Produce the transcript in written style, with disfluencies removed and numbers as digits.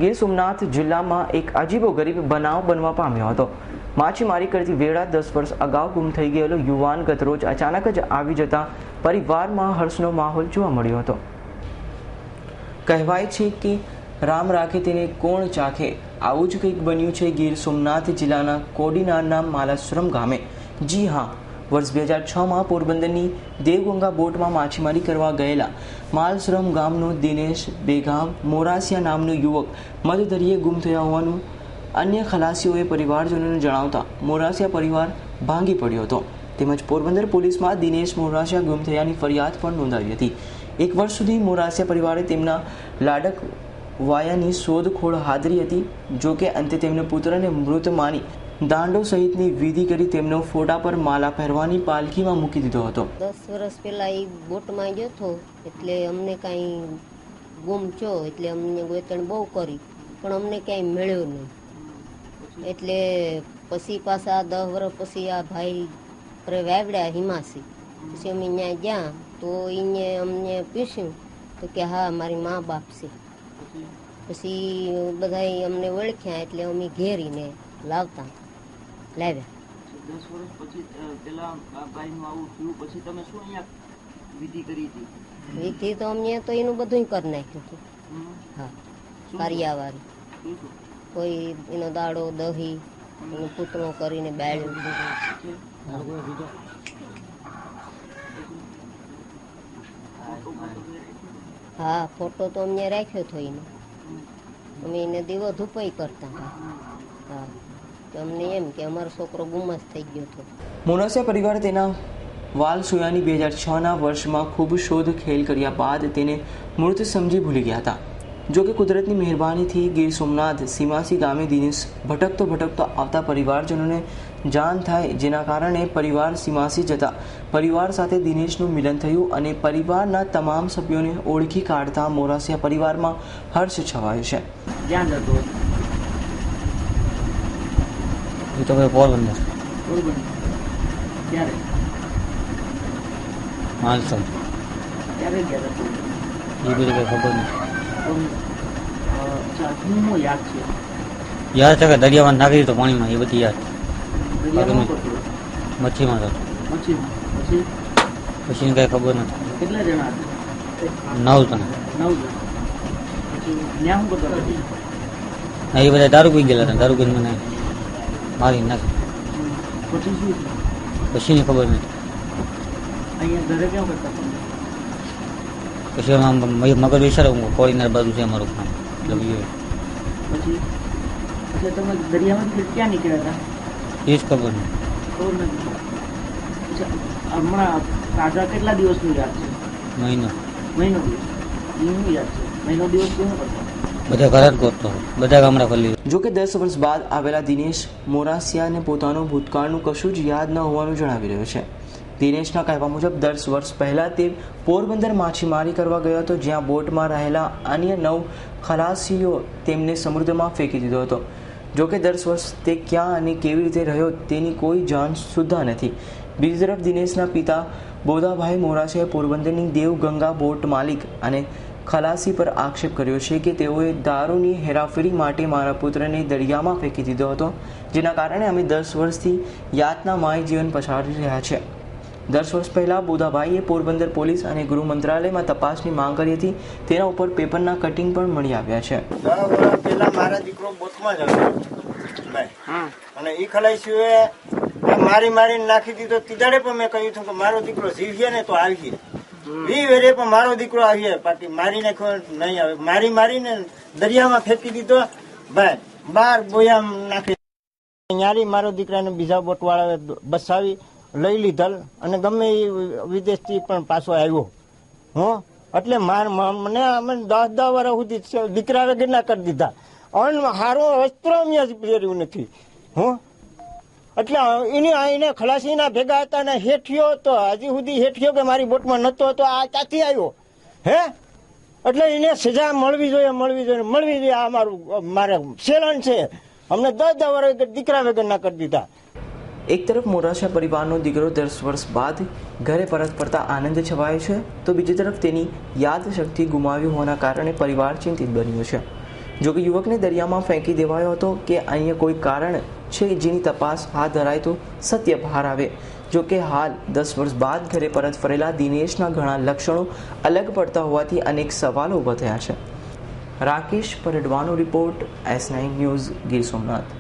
ગીર સોમનાથ જિલ્લામાં એક અજીબોગરીબ બનાવ બનવા પામ્યો હતો। માછીમારી કરતી વેળા 10 વર્ષ અગાઉ ગુમ થઈ ગયેલો યુવાન ગતરોજ અચાનક જ આવી જતા પરિવારમાં હર્ષનો માહોલ જોવા મળ્યો હતો। કહેવાય છે કે રામ રાખે તેને કોણ ચાખે, આવું જ કંઈક બન્યું છે ગીર સોમનાથ જિલ્લાના કોડીનારના માલાશ્રમ ગામે। જી હા, વર્ષ 2006માં પોરબંદરની દેવગંગા બોટમાં માછીમારી કરવા ગયેલા માલશ્રમ ગામનો દિનેશ બેગામ મોરાસિયા નામનો યુવક મધદરિયે ગુમ થયા હોવાનું અન્ય ખલાસીઓએ પરિવારજનોને જણાવતા મોરાસિયા પરિવાર ભાંગી પડ્યો હતો। તેમજ પોરબંદર પોલીસમાં દિનેશ મોરાસિયા ગુમ થયાની ફરિયાદ પણ નોંધાવી હતી। 1 વર્ષ સુધી મોરાસિયા પરિવારે તેમના લાડક વાયાની શોધખોળ હાથ ધરી હતી। જોકે અંતે તેમના પુત્રને મૃત માની દાંડો સહિતની વિધિ કરી તેમનો ફોટા પર માલા પહેરવાની પાલખીમાં મૂકી દીધો હતો। 10 વર્ષ પહેલા એ બોટમાં ગયો હતો એટલે અમને કાંઈ ગુમ છો એટલે અમને ગોતણ બહુ કરી પણ અમને ક્યાંય મળ્યો નહીં। એટલે પછી પાછા 10 વર્ષ પછી આ ભાઈ પર વાવડ્યા હિમાસી, પછી અમે ત્યાં ગયા તો એને અમને પૂછ્યું તો કે હા મારી મા બાપ છે। પછી બધા અમને ઓળખ્યા એટલે અમે ઘેરીને લાવ્યા। 10 વર્ષ પછી પેલા ભાઈનું આવું થયું પછી તમે શું અહીંયા વિધિ કરી હતી? વિધિ તો અમને તો એનું બધું કરી નાખ્યું હતું। હા, કારિયાવાળી કોઈ એનો દાડો દહી એનો પૂતળો કરીને બાળ્યું। હા, ફોટો તો અમને રાખ્યો હતો એનો, અમે એને દીવો ધૂપાઈ કરતા હતા। હા, અમને એમ કે અમારો છોકરો ગુમાસ થઈ ગયો હતો। મોરાસિયા પરિવારે તેના વાલસુયાની 2006ના વર્ષમાં ખૂબ શોધ ખેલ કર્યા બાદ તેને મૃત સમજી ભૂલી ગયા હતા। જોકે કુદરતની મહેરબાનીથી ગીર સોમનાથ સીમાસી ગામે દિનેશ ભટકતો આવતા પરિવારજનોને જાણ થાય, જેના કારણે પરિવાર સીમાસી જતા પરિવાર સાથે દિનેશનું મિલન થયું અને પરિવારના તમામ સભ્યોને ઓળખી કાઢતા મોરાસિયા પરિવારમાં હર્ષ છવાયો છે। ક્યાં જતો? તો પોરબંદર ક્યારે? માલસમ ક્યારે ગયા હતા? એ બધી કઈ ખબર નહીં। શું યાદ છે? યાદ છે કે દરિયામાં નાખી દીધો પાણીમાં, એ બધી યાદ। દરિયામાં કરતો? મચ્છીમાં હતો। મચ્છીમાં પછી પછી કઈ ખબર નથી। કેટલા જણા હતા? 9 જણા। 9 જણા। પછી ત્યાં શું કરતા હતા? એ બધા દારૂ પી ગયેલા હતા, દારૂ પીને મને મારી નાખી। પછી શું થયું? પછીની ખબર નથી। અહીંયા ઘરે કેમ કરતા હતા? પછી મગર વિચારો કોળીનાર બાજુ છે અમારું કામ, એટલે પછી એટલે તમે દરિયામાંથી ક્યાં નીકળ્યા હતા? એ જ ખબર નહીં। ખબર નથી। અચ્છા, હમણાં તાજા કેટલા દિવસનું યાદ છે? મહિનો દિવસ એનું યાદ છે? મહિનો દિવસ કેવું કરતા? બધા ઘર જ ગોતતો, બધા ગામડા ફરી। જોકે 10 વર્ષ બાદ આવેલા દિનેશ મોરાસિયાને પોતાનું ભૂતકાળનું કશું જ યાદ ન હોવાનું જણાવી રહ્યો છે। દિનેશના કહેવા મુજબ 10 વર્ષ પહેલાં તે પોરબંદર માછીમારી કરવા ગયો હતો, જ્યાં બોટમાં રહેલા અન્ય 9 ખલાસીઓ તેમને સમુદ્રમાં ફેંકી દીધો હતો। જોકે 10 વર્ષ તે ક્યાં અને કેવી રીતે રહ્યો તેની કોઈ જાણ સુદ્ધા નથી। બીજી તરફ દિનેશના પિતા બોધાભાઈ મોરાસિયાએ પોરબંદરની દેવગંગા બોટ માલિક અને ખલાસી પર આક્ષેપ કર્યો છે કે તેઓએ દારૂની હેરાફેરી માટે મારા પુત્રને દરિયામાં ફેંકી દીધો હતો, જેના કારણે અમે 10 વર્ષથી યાતનામય જીવન પસારી રહ્યા છે। 10 વર્ષ પહેલાં બોધાભાઈએ પોરબંદર પોલીસ અને ગૃહ મંત્રાલયમાં તપાસની માંગ કરી હતી। તેના ઉપર પેપરના કટિંગ પણ મળી આવ્યા છે। 10 વર્ષ પહેલા મારા દીકરો બોટમાં જ હતો અને એ ખલાસીઓએ મારીને નાખી દીધો। તીદાડે પણ મેં કહ્યું હતું કે મારો દીકરો જીવીએ ને તો આવીએ, 20 વેરે પણ મારો દીકરો આવીએ, બાકી મારીને નહીં આવે। મારીને દરિયામાં ફેંકી દીધો ભાઈ, 12 બોયા નાખી। ન્યારી મારો દીકરાને બીજા બોટવાળાએ બસાવી લઈ લીધલ અને ગમે એ વિદેશથી પણ પાછો આવ્યો। હું એટલે મને અમે 10 વર્ષ સુધી દીકરા વગરના કરી દીધા। સારો વસ્ત્ર મેં પહેર્યું નથી। હું એટલે એને ખલાસીના ભેગા હતા ને હેઠિયો તો હજી સુધી હેઠિયો કે મારી બોટમાં નતો તો આ ક્યાંથી આવ્યો? હે, એટલે એને સજા મળવી જોઈએ। આ મારે સેલન છે, અમને 10 વર્ષ દીકરા વગર ના કરી દીધા। એક તરફ મોરાસિયા પરિવારનો દીકરો 10 વર્ષ બાદ ઘરે પરત ફરતા આનંદ છવાયો છે, તો બીજી તરફ તેની યાદશક્તિ ગુમાવી હોવાના કારણે પરિવાર ચિંતિત બન્યો છે। જોકે યુવકને દરિયામાં ફેંકી દેવાયો હતો કે અન્ય કોઈ કારણ છે જેની તપાસ હાથ ધરાય તો સત્ય બહાર આવે. જોકે હાલ 10 વર્ષ બાદ ઘરે પરત ફરેલા દિનેશના ઘણા લક્ષણો અલગ પડતા હોવાથી અનેક સવાલો ઊભા થયા છે. રાકેશ પરડવાનો report, S9 news, Gir Somnath.